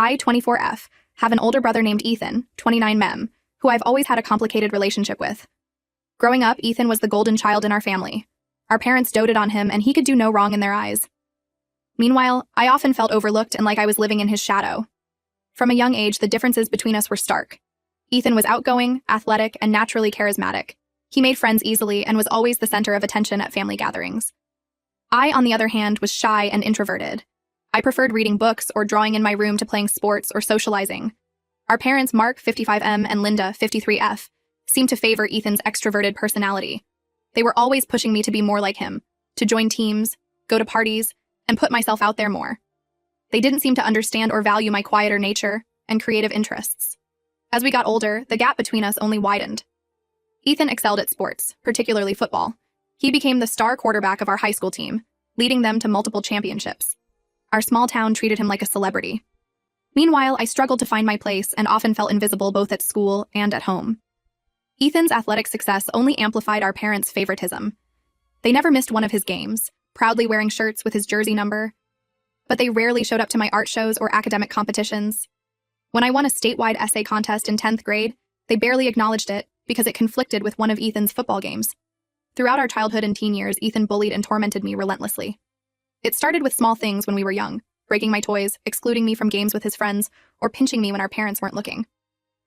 I, 24F, have an older brother named Ethan, 29 who I've always had a complicated relationship with. Growing up, Ethan was the golden child in our family. Our parents doted on him, and he could do no wrong in their eyes. Meanwhile, I often felt overlooked and like I was living in his shadow. From a young age, the differences between us were stark. Ethan was outgoing, athletic, and naturally charismatic. He made friends easily and was always the center of attention at family gatherings. I, on the other hand, was shy and introverted. I preferred reading books or drawing in my room to playing sports or socializing. Our parents, Mark, 55M, and Linda, 53F, seemed to favor Ethan's extroverted personality. They were always pushing me to be more like him, to join teams, go to parties, and put myself out there more. They didn't seem to understand or value my quieter nature and creative interests. As we got older, the gap between us only widened. Ethan excelled at sports, particularly football. He became the star quarterback of our high school team, leading them to multiple championships. Our small town treated him like a celebrity. Meanwhile, I struggled to find my place and often felt invisible both at school and at home. Ethan's athletic success only amplified our parents' favoritism. They never missed one of his games, proudly wearing shirts with his jersey number, but they rarely showed up to my art shows or academic competitions. When I won a statewide essay contest in 10th grade, they barely acknowledged it because it conflicted with one of Ethan's football games. Throughout our childhood and teen years, Ethan bullied and tormented me relentlessly. It started with small things when we were young, breaking my toys, excluding me from games with his friends, or pinching me when our parents weren't looking.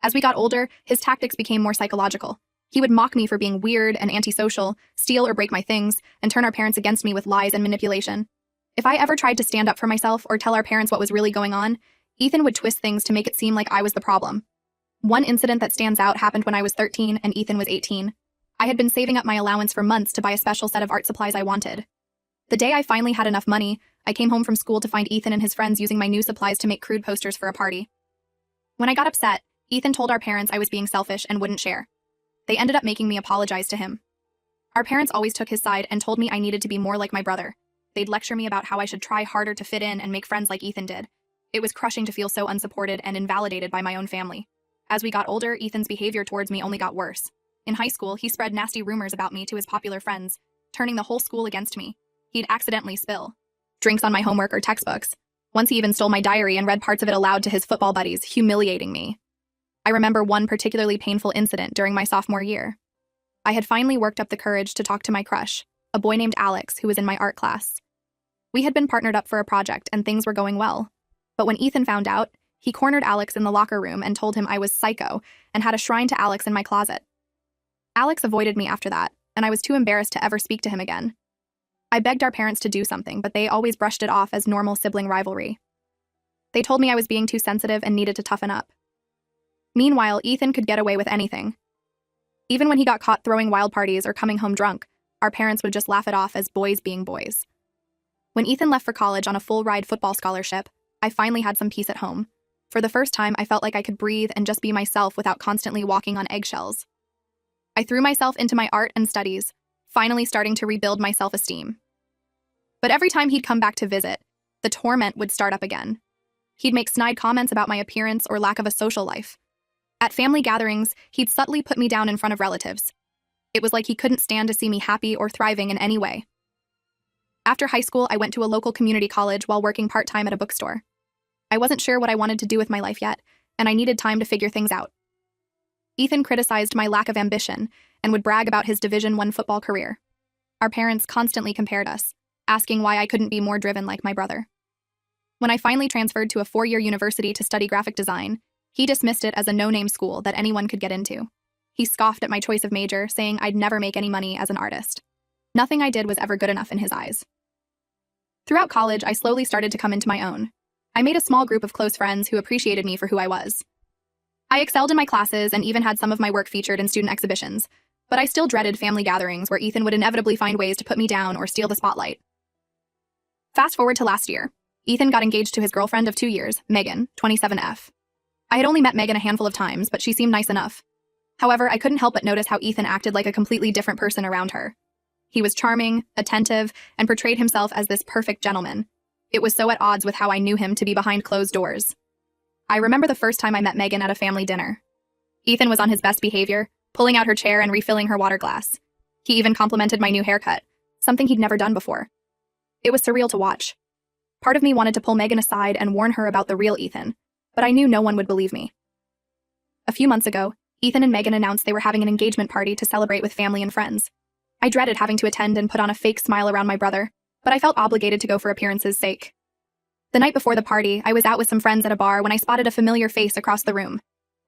As we got older, his tactics became more psychological. He would mock me for being weird and antisocial, steal or break my things, and turn our parents against me with lies and manipulation. If I ever tried to stand up for myself or tell our parents what was really going on, Ethan would twist things to make it seem like I was the problem. One incident that stands out happened when I was 13 and Ethan was 18. I had been saving up my allowance for months to buy a special set of art supplies I wanted. The day I finally had enough money, I came home from school to find Ethan and his friends using my new supplies to make crude posters for a party. When I got upset, Ethan told our parents I was being selfish and wouldn't share. They ended up making me apologize to him. Our parents always took his side and told me I needed to be more like my brother. They'd lecture me about how I should try harder to fit in and make friends like Ethan did. It was crushing to feel so unsupported and invalidated by my own family. As we got older, Ethan's behavior towards me only got worse. In high school, he spread nasty rumors about me to his popular friends, turning the whole school against me. He'd accidentally spill drinks on my homework or textbooks. Once he even stole my diary and read parts of it aloud to his football buddies, humiliating me. I remember one particularly painful incident during my sophomore year. I had finally worked up the courage to talk to my crush, a boy named Alex who was in my art class. We had been partnered up for a project and things were going well. But when Ethan found out, he cornered Alex in the locker room and told him I was psycho and had a shrine to Alex in my closet. Alex avoided me after that, and I was too embarrassed to ever speak to him again. I begged our parents to do something, but they always brushed it off as normal sibling rivalry. They told me I was being too sensitive and needed to toughen up. Meanwhile, Ethan could get away with anything. Even when he got caught throwing wild parties or coming home drunk, our parents would just laugh it off as boys being boys. When Ethan left for college on a full-ride football scholarship, I finally had some peace at home. For the first time, I felt like I could breathe and just be myself without constantly walking on eggshells. I threw myself into my art and studies, finally starting to rebuild my self-esteem. But every time he'd come back to visit, the torment would start up again. He'd make snide comments about my appearance or lack of a social life. At family gatherings, he'd subtly put me down in front of relatives. It was like he couldn't stand to see me happy or thriving in any way. After high school, I went to a local community college while working part-time at a bookstore. I wasn't sure what I wanted to do with my life yet, and I needed time to figure things out. Ethan criticized my lack of ambition and would brag about his Division I football career. Our parents constantly compared us, asking why I couldn't be more driven like my brother. When I finally transferred to a 4-year university to study graphic design, he dismissed it as a no-name school that anyone could get into. He scoffed at my choice of major, saying I'd never make any money as an artist. Nothing I did was ever good enough in his eyes. Throughout college, I slowly started to come into my own. I made a small group of close friends who appreciated me for who I was. I excelled in my classes and even had some of my work featured in student exhibitions, but I still dreaded family gatherings where Ethan would inevitably find ways to put me down or steal the spotlight. Fast forward to last year. Ethan got engaged to his girlfriend of 2 years, Megan, 27F. I had only met Megan a handful of times, but she seemed nice enough. However, I couldn't help but notice how Ethan acted like a completely different person around her. He was charming, attentive, and portrayed himself as this perfect gentleman. It was so at odds with how I knew him to be behind closed doors. I remember the first time I met Megan at a family dinner. Ethan was on his best behavior, pulling out her chair and refilling her water glass. He even complimented my new haircut, something he'd never done before. It was surreal to watch. Part of me wanted to pull Megan aside and warn her about the real Ethan, but I knew no one would believe me. A few months ago, Ethan and Megan announced they were having an engagement party to celebrate with family and friends. I dreaded having to attend and put on a fake smile around my brother, but I felt obligated to go for appearance's sake. The night before the party, I was out with some friends at a bar when I spotted a familiar face across the room.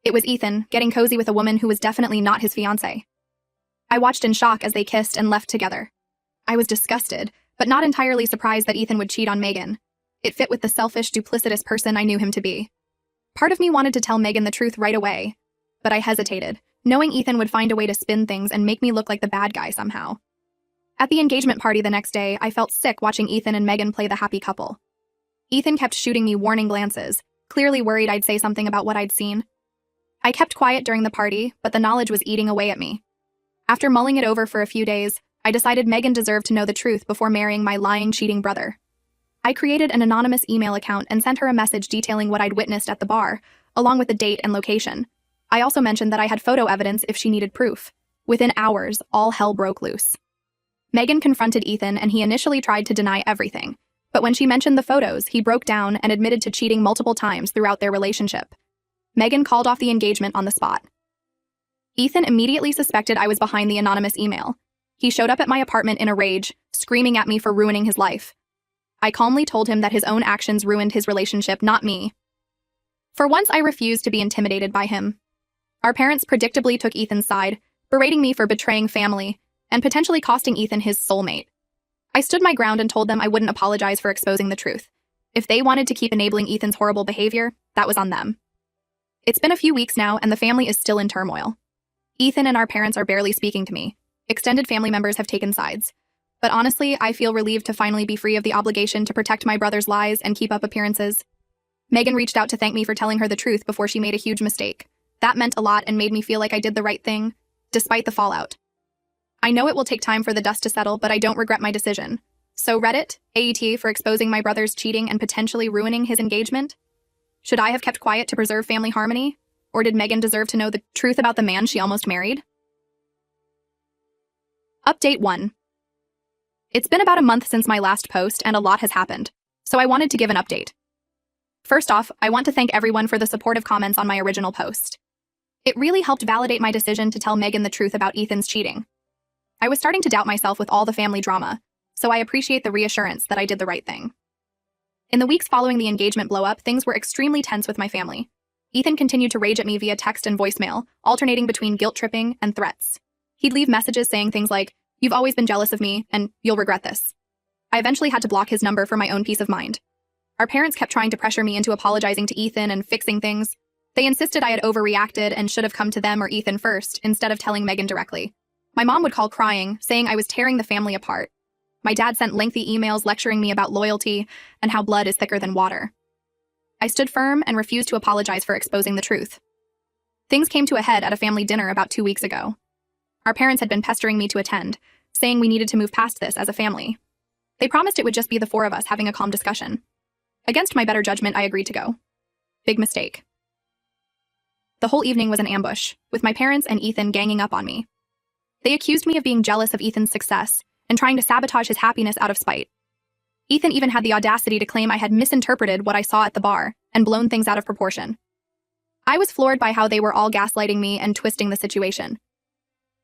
It was Ethan, getting cozy with a woman who was definitely not his fiancée. I watched in shock as they kissed and left together. I was disgusted, but not entirely surprised that Ethan would cheat on Megan. It fit with the selfish, duplicitous person I knew him to be. Part of me wanted to tell Megan the truth right away, but I hesitated, knowing Ethan would find a way to spin things and make me look like the bad guy somehow. At the engagement party the next day, I felt sick watching Ethan and Megan play the happy couple. Ethan kept shooting me warning glances, clearly worried I'd say something about what I'd seen. I kept quiet during the party, but the knowledge was eating away at me. After mulling it over for a few days, I decided Megan deserved to know the truth before marrying my lying, cheating brother. I created an anonymous email account and sent her a message detailing what I'd witnessed at the bar, along with the date and location. I also mentioned that I had photo evidence if she needed proof. Within hours, all hell broke loose. Megan confronted Ethan and he initially tried to deny everything, but when she mentioned the photos, he broke down and admitted to cheating multiple times throughout their relationship. Megan called off the engagement on the spot. Ethan immediately suspected I was behind the anonymous email. He showed up at my apartment in a rage, screaming at me for ruining his life. I calmly told him that his own actions ruined his relationship, not me. For once, I refused to be intimidated by him. Our parents predictably took Ethan's side, berating me for betraying family and potentially costing Ethan his soulmate. I stood my ground and told them I wouldn't apologize for exposing the truth. If they wanted to keep enabling Ethan's horrible behavior, that was on them. It's been a few weeks now, and the family is still in turmoil. Ethan and our parents are barely speaking to me. Extended family members have taken sides. But honestly, I feel relieved to finally be free of the obligation to protect my brother's lies and keep up appearances. Megan reached out to thank me for telling her the truth before she made a huge mistake. That meant a lot and made me feel like I did the right thing, despite the fallout. I know it will take time for the dust to settle, but I don't regret my decision. So Reddit, AET for exposing my brother's cheating and potentially ruining his engagement? Should I have kept quiet to preserve family harmony? Or did Megan deserve to know the truth about the man she almost married? Update 1. It's been about a month since my last post and a lot has happened, so I wanted to give an update. First off, I want to thank everyone for the supportive comments on my original post. It really helped validate my decision to tell Megan the truth about Ethan's cheating. I was starting to doubt myself with all the family drama, so I appreciate the reassurance that I did the right thing. In the weeks following the engagement blow-up, things were extremely tense with my family. Ethan continued to rage at me via text and voicemail, alternating between guilt-tripping and threats. He'd leave messages saying things like, "You've always been jealous of me, and you'll regret this." I eventually had to block his number for my own peace of mind. Our parents kept trying to pressure me into apologizing to Ethan and fixing things. They insisted I had overreacted and should have come to them or Ethan first, instead of telling Megan directly. My mom would call crying, saying I was tearing the family apart. My dad sent lengthy emails lecturing me about loyalty and how blood is thicker than water. I stood firm and refused to apologize for exposing the truth. Things came to a head at a family dinner about 2 weeks ago. Our parents had been pestering me to attend, saying we needed to move past this as a family. They promised it would just be the four of us having a calm discussion. Against my better judgment, I agreed to go. Big mistake. The whole evening was an ambush, with my parents and Ethan ganging up on me. They accused me of being jealous of Ethan's success and trying to sabotage his happiness out of spite. Ethan even had the audacity to claim I had misinterpreted what I saw at the bar and blown things out of proportion. I was floored by how they were all gaslighting me and twisting the situation.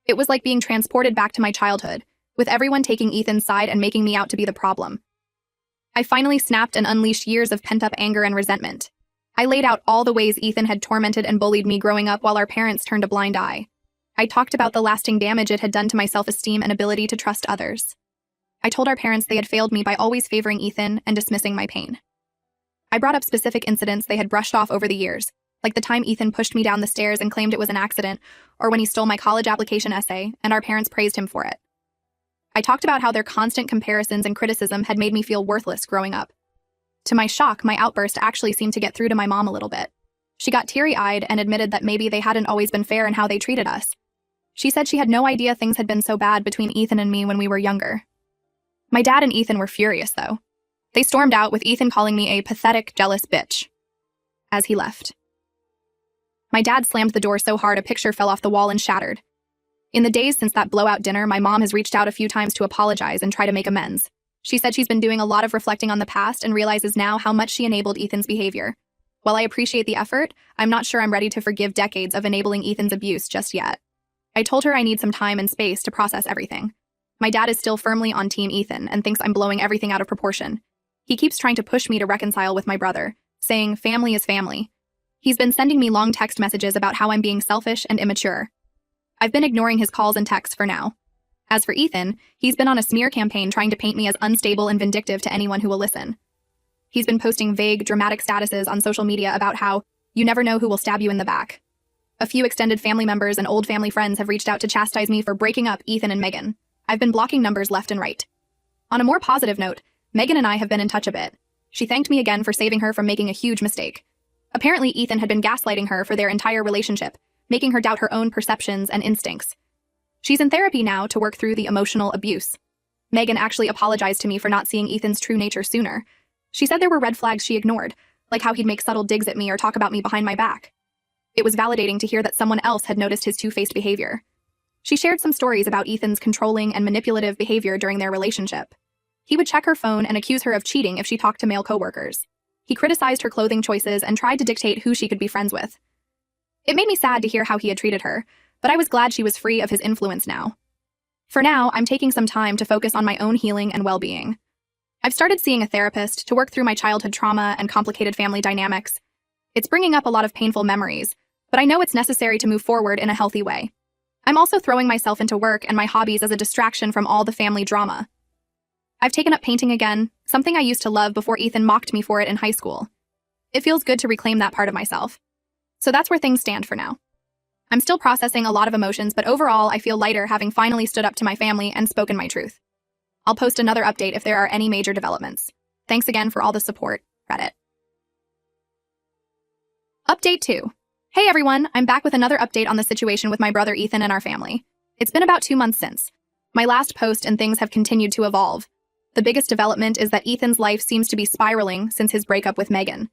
It was like being transported back to my childhood, with everyone taking Ethan's side and making me out to be the problem. I finally snapped and unleashed years of pent-up anger and resentment. I laid out all the ways Ethan had tormented and bullied me growing up while our parents turned a blind eye. I talked about the lasting damage it had done to my self-esteem and ability to trust others. I told our parents they had failed me by always favoring Ethan and dismissing my pain. I brought up specific incidents they had brushed off over the years, like the time Ethan pushed me down the stairs and claimed it was an accident, or when he stole my college application essay, and our parents praised him for it. I talked about how their constant comparisons and criticism had made me feel worthless growing up. To my shock, my outburst actually seemed to get through to my mom a little bit. She got teary-eyed and admitted that maybe they hadn't always been fair in how they treated us. She said she had no idea things had been so bad between Ethan and me when we were younger. My dad and Ethan were furious, though. They stormed out, with Ethan calling me a pathetic, jealous bitch as he left. My dad slammed the door so hard a picture fell off the wall and shattered. In the days since that blowout dinner, my mom has reached out a few times to apologize and try to make amends. She said she's been doing a lot of reflecting on the past and realizes now how much she enabled Ethan's behavior. While I appreciate the effort, I'm not sure I'm ready to forgive decades of enabling Ethan's abuse just yet. I told her I need some time and space to process everything. My dad is still firmly on Team Ethan and thinks I'm blowing everything out of proportion. He keeps trying to push me to reconcile with my brother, saying family is family. He's been sending me long text messages about how I'm being selfish and immature. I've been ignoring his calls and texts for now. As for Ethan, he's been on a smear campaign trying to paint me as unstable and vindictive to anyone who will listen. He's been posting vague, dramatic statuses on social media about how you never know who will stab you in the back. A few extended family members and old family friends have reached out to chastise me for breaking up Ethan and Megan. I've been blocking numbers left and right. On a more positive note, Megan and I have been in touch a bit. She thanked me again for saving her from making a huge mistake. Apparently, Ethan had been gaslighting her for their entire relationship, making her doubt her own perceptions and instincts. She's in therapy now to work through the emotional abuse. Megan actually apologized to me for not seeing Ethan's true nature sooner. She said there were red flags she ignored, like how he'd make subtle digs at me or talk about me behind my back. It was validating to hear that someone else had noticed his two-faced behavior. She shared some stories about Ethan's controlling and manipulative behavior during their relationship. He would check her phone and accuse her of cheating if she talked to male coworkers. He criticized her clothing choices and tried to dictate who she could be friends with. It made me sad to hear how he had treated her, but I was glad she was free of his influence now. For now, I'm taking some time to focus on my own healing and well-being. I've started seeing a therapist to work through my childhood trauma and complicated family dynamics. It's bringing up a lot of painful memories, but I know it's necessary to move forward in a healthy way. I'm also throwing myself into work and my hobbies as a distraction from all the family drama. I've taken up painting again, something I used to love before Ethan mocked me for it in high school. It feels good to reclaim that part of myself. So that's where things stand for now. I'm still processing a lot of emotions, but overall I feel lighter having finally stood up to my family and spoken my truth. I'll post another update if there are any major developments. Thanks again for all the support, Reddit. Update 2. Hey everyone, I'm back with another update on the situation with my brother Ethan and our family. It's been about 2 months since my last post and things have continued to evolve. The biggest development is that Ethan's life seems to be spiraling since his breakup with Megan.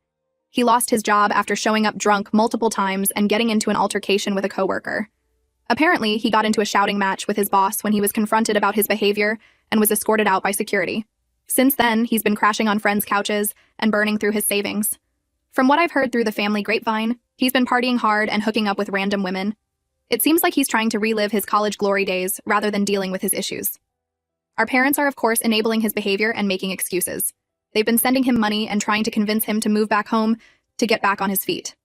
He lost his job after showing up drunk multiple times and getting into an altercation with a coworker. Apparently, he got into a shouting match with his boss when he was confronted about his behavior and was escorted out by security. Since then, he's been crashing on friends' couches and burning through his savings. From what I've heard through the family grapevine, he's been partying hard and hooking up with random women. It seems like he's trying to relive his college glory days rather than dealing with his issues. Our parents are, of course, enabling his behavior and making excuses. They've been sending him money and trying to convince him to move back home to get back on his feet.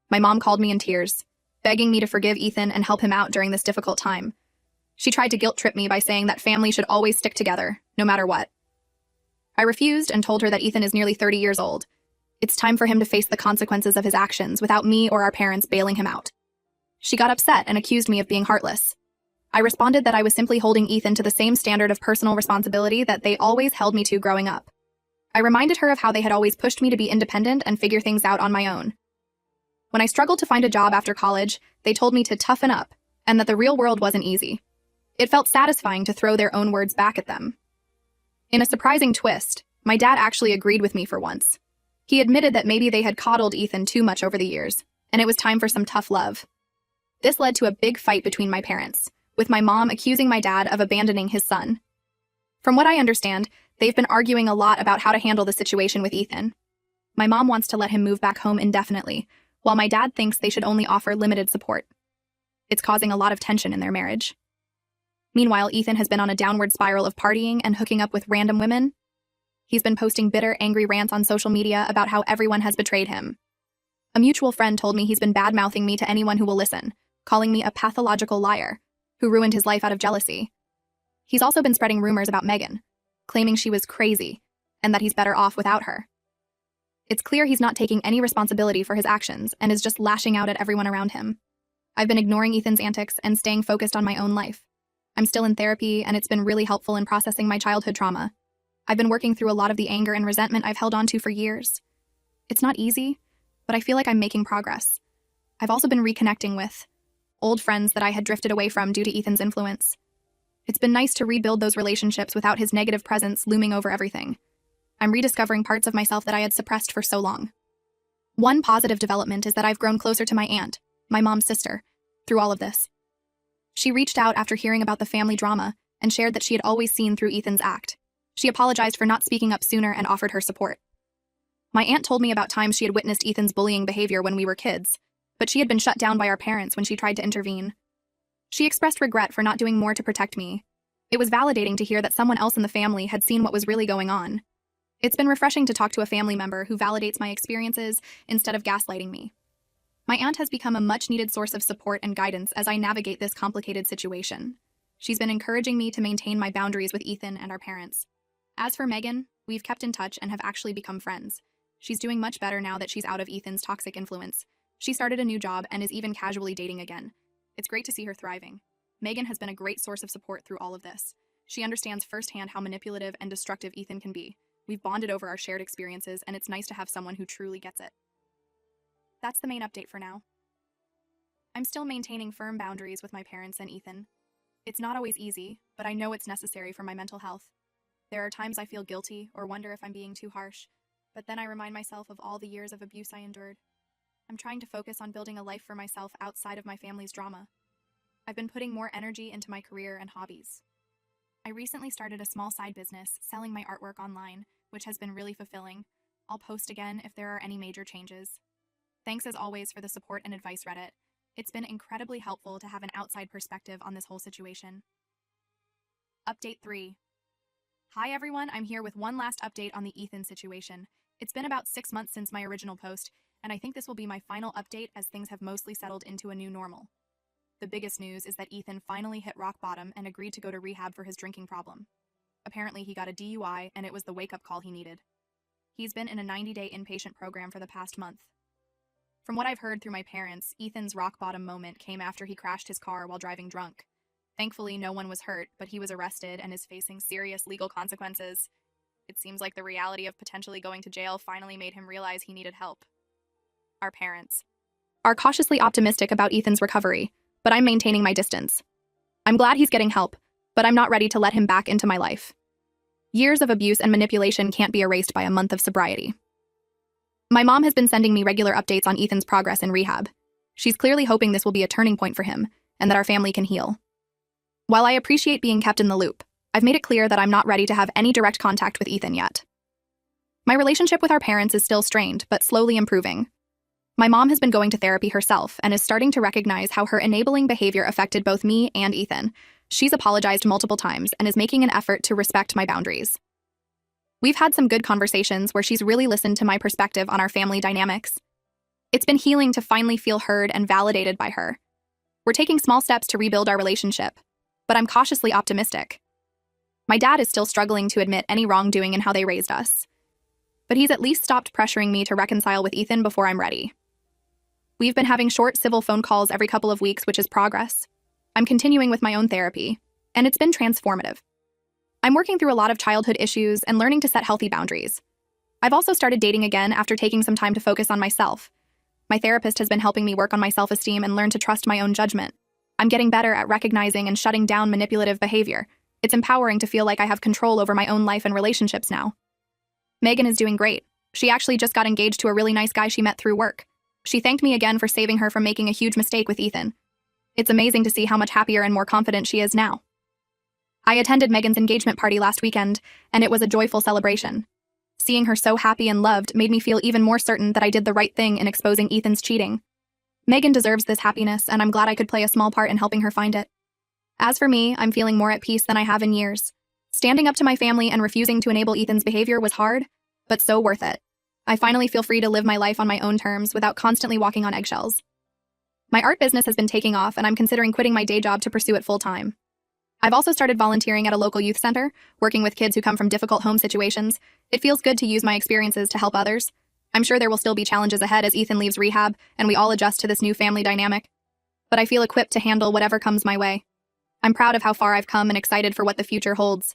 My mom called me in tears, begging me to forgive Ethan and help him out during this difficult time. She tried to guilt-trip me by saying that family should always stick together, no matter what. I refused and told her that Ethan is nearly 30 years old. It's time for him to face the consequences of his actions without me or our parents bailing him out. She got upset and accused me of being heartless. I responded that I was simply holding Ethan to the same standard of personal responsibility that they always held me to growing up. I reminded her of how they had always pushed me to be independent and figure things out on my own. When I struggled to find a job after college, they told me to toughen up and that the real world wasn't easy. It felt satisfying to throw their own words back at them. In a surprising twist, my dad actually agreed with me for once. He admitted that maybe they had coddled Ethan too much over the years, and it was time for some tough love. This led to a big fight between my parents, with my mom accusing my dad of abandoning his son. From what I understand, they've been arguing a lot about how to handle the situation with Ethan. My mom wants to let him move back home indefinitely, while my dad thinks they should only offer limited support. It's causing a lot of tension in their marriage. Meanwhile, Ethan has been on a downward spiral of partying and hooking up with random women. He's been posting bitter, angry rants on social media about how everyone has betrayed him. A mutual friend told me he's been bad-mouthing me to anyone who will listen, calling me a pathological liar who ruined his life out of jealousy. He's also been spreading rumors about Megan, claiming she was crazy and that he's better off without her. It's clear he's not taking any responsibility for his actions and is just lashing out at everyone around him. I've been ignoring Ethan's antics and staying focused on my own life. I'm still in therapy, and it's been really helpful in processing my childhood trauma. I've been working through a lot of the anger and resentment I've held onto for years. It's not easy, but I feel like I'm making progress. I've also been reconnecting with old friends that I had drifted away from due to Ethan's influence. It's been nice to rebuild those relationships without his negative presence looming over everything. I'm rediscovering parts of myself that I had suppressed for so long. One positive development is that I've grown closer to my aunt, my mom's sister, through all of this. She reached out after hearing about the family drama and shared that she had always seen through Ethan's act. She apologized for not speaking up sooner and offered her support. My aunt told me about times she had witnessed Ethan's bullying behavior when we were kids, but she had been shut down by our parents when she tried to intervene. She expressed regret for not doing more to protect me. It was validating to hear that someone else in the family had seen what was really going on. It's been refreshing to talk to a family member who validates my experiences instead of gaslighting me. My aunt has become a much-needed source of support and guidance as I navigate this complicated situation. She's been encouraging me to maintain my boundaries with Ethan and our parents. As for Megan, we've kept in touch and have actually become friends. She's doing much better now that she's out of Ethan's toxic influence. She started a new job and is even casually dating again. It's great to see her thriving. Megan has been a great source of support through all of this. She understands firsthand how manipulative and destructive Ethan can be. We've bonded over our shared experiences, and it's nice to have someone who truly gets it. That's the main update for now. I'm still maintaining firm boundaries with my parents and Ethan. It's not always easy, but I know it's necessary for my mental health. There are times I feel guilty or wonder if I'm being too harsh, but then I remind myself of all the years of abuse I endured. I'm trying to focus on building a life for myself outside of my family's drama. I've been putting more energy into my career and hobbies. I recently started a small side business selling my artwork online, which has been really fulfilling. I'll post again if there are any major changes. Thanks as always for the support and advice, Reddit. It's been incredibly helpful to have an outside perspective on this whole situation. Update 3. Hi everyone, I'm here with one last update on the Ethan situation. It's been about 6 months since my original post, and I think this will be my final update as things have mostly settled into a new normal. The biggest news is that Ethan finally hit rock bottom and agreed to go to rehab for his drinking problem. Apparently he got a DUI and it was the wake-up call he needed. He's been in a 90-day inpatient program for the past month. From what I've heard through my parents, Ethan's rock bottom moment came after he crashed his car while driving drunk. Thankfully, no one was hurt, but he was arrested and is facing serious legal consequences. It seems like the reality of potentially going to jail finally made him realize he needed help. Our parents are cautiously optimistic about Ethan's recovery, but I'm maintaining my distance. I'm glad he's getting help, but I'm not ready to let him back into my life. Years of abuse and manipulation can't be erased by a month of sobriety. My mom has been sending me regular updates on Ethan's progress in rehab. She's clearly hoping this will be a turning point for him, and that our family can heal. While I appreciate being kept in the loop, I've made it clear that I'm not ready to have any direct contact with Ethan yet. My relationship with our parents is still strained, but slowly improving. My mom has been going to therapy herself and is starting to recognize how her enabling behavior affected both me and Ethan. She's apologized multiple times and is making an effort to respect my boundaries. We've had some good conversations where she's really listened to my perspective on our family dynamics. It's been healing to finally feel heard and validated by her. We're taking small steps to rebuild our relationship, but I'm cautiously optimistic. My dad is still struggling to admit any wrongdoing in how they raised us, but he's at least stopped pressuring me to reconcile with Ethan before I'm ready. We've been having short civil phone calls every couple of weeks, which is progress. I'm continuing with my own therapy, and it's been transformative. I'm working through a lot of childhood issues and learning to set healthy boundaries. I've also started dating again after taking some time to focus on myself. My therapist has been helping me work on my self-esteem and learn to trust my own judgment. I'm getting better at recognizing and shutting down manipulative behavior. It's empowering to feel like I have control over my own life and relationships now. Megan is doing great. She actually just got engaged to a really nice guy she met through work. She thanked me again for saving her from making a huge mistake with Ethan. It's amazing to see how much happier and more confident she is now. I attended Megan's engagement party last weekend, and it was a joyful celebration. Seeing her so happy and loved made me feel even more certain that I did the right thing in exposing Ethan's cheating. Megan deserves this happiness, and I'm glad I could play a small part in helping her find it. As for me, I'm feeling more at peace than I have in years. Standing up to my family and refusing to enable Ethan's behavior was hard, but so worth it. I finally feel free to live my life on my own terms without constantly walking on eggshells. My art business has been taking off, and I'm considering quitting my day job to pursue it full-time. I've also started volunteering at a local youth center, working with kids who come from difficult home situations. It feels good to use my experiences to help others. I'm sure there will still be challenges ahead as Ethan leaves rehab and we all adjust to this new family dynamic. But I feel equipped to handle whatever comes my way. I'm proud of how far I've come and excited for what the future holds.